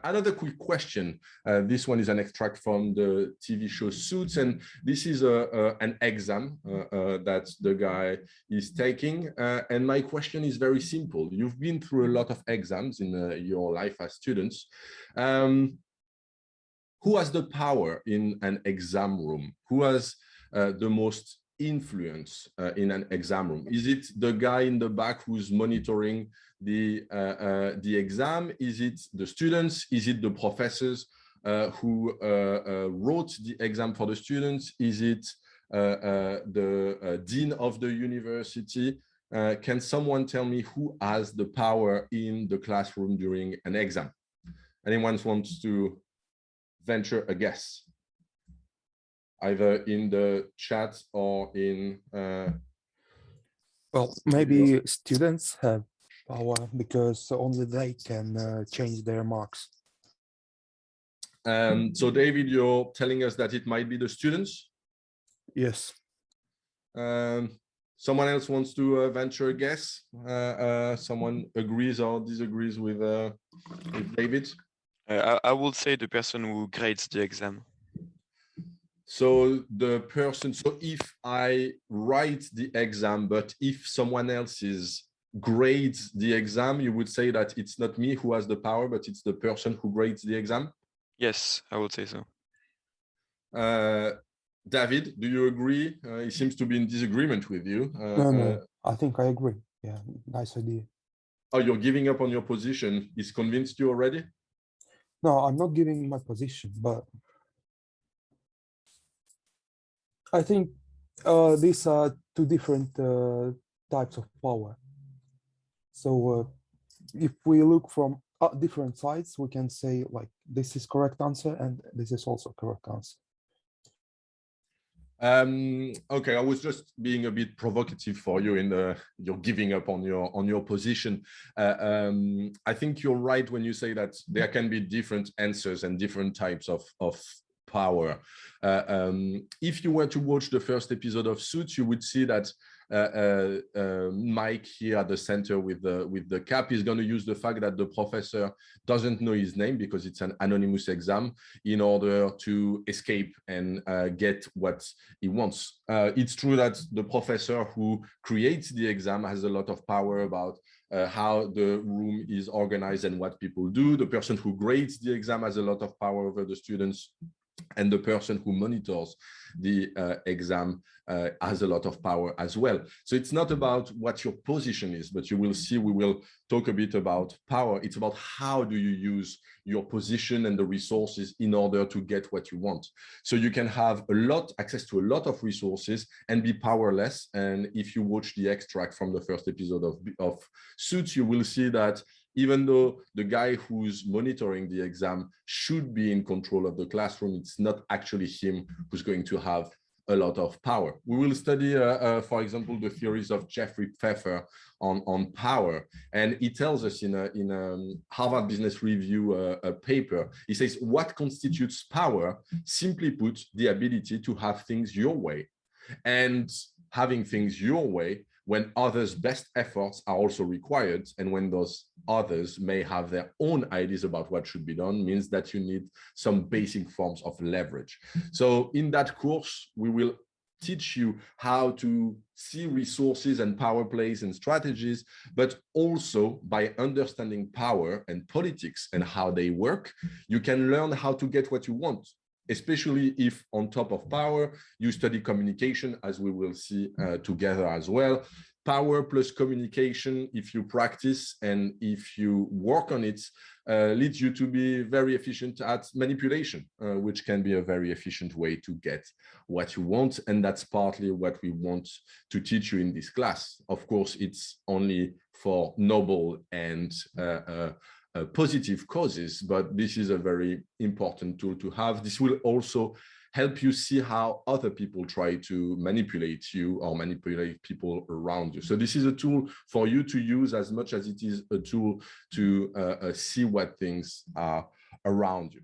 Another quick question. This one is an extract from the TV show Suits, and this is an exam that the guy is taking. And my question is very simple. You've been through a lot of exams in your life as students. Who has the power in an exam room? Who has the most influence in an exam room? Is it the guy in the back who's monitoring the exam? Is it the students? Is it the professors who wrote the exam for the students? Is it the dean of the university? Can someone tell me who has the power in the classroom during an exam? Anyone wants to venture a guess? Either in the chat or in... Well, maybe students have power because only they can change their marks. So David, you're telling us that it might be the students? Yes. Someone else wants to venture a guess? Someone agrees or disagrees with David? I would say the person who grades the exam. So the person, so if I write the exam, but if someone else grades the exam, you would say that it's not me who has the power, but it's the person who grades the exam? Yes, I would say so. David, do you agree? He seems to be in disagreement with you. No, I think I agree. Yeah, nice idea. Oh, you're giving up on your position. He's convinced you already? No, I'm not giving my position, but I think these are two different types of power. So if we look from different sides, we can say like this is correct answer and this is also correct answer. Okay, I was just being a bit provocative for you in you're giving up on your position. I think you're right when you say that there can be different answers and different types of power. If you were to watch the first episode of Suits, you would see that Mike here at the center with the cap is going to use the fact that the professor doesn't know his name because it's an anonymous exam in order to escape and get what he wants. It's true that the professor who creates the exam has a lot of power about how the room is organized and what people do. The person who grades the exam has a lot of power over the students, and the person who monitors the exam has a lot of power as well. So it's not about what your position is, but you will see, we will talk a bit about power. It's about how do you use your position and the resources in order to get what you want. So you can have access to a lot of resources and be powerless. And if you watch the extract from the first episode of Suits, you will see that even though the guy who's monitoring the exam should be in control of the classroom, it's not actually him who's going to have a lot of power. We will study, for example, the theories of Jeffrey Pfeffer on power. And he tells us in a Harvard Business Review paper, he says, what constitutes power? Simply put, the ability to have things your way. And having things your way when others' best efforts are also required, and when those others may have their own ideas about what should be done, means that you need some basic forms of leverage. So in that course, we will teach you how to see resources and power plays and strategies, but also by understanding power and politics and how they work, you can learn how to get what you want, especially if on top of power, you study communication, as we will see together as well. Power plus communication, if you practice and if you work on it, leads you to be very efficient at manipulation, which can be a very efficient way to get what you want. And that's partly what we want to teach you in this class. Of course, it's only for noble and positive causes, but this is a very important tool to have. This will also help you see how other people try to manipulate you or manipulate people around you. So this is a tool for you to use as much as it is a tool to see what things are around you.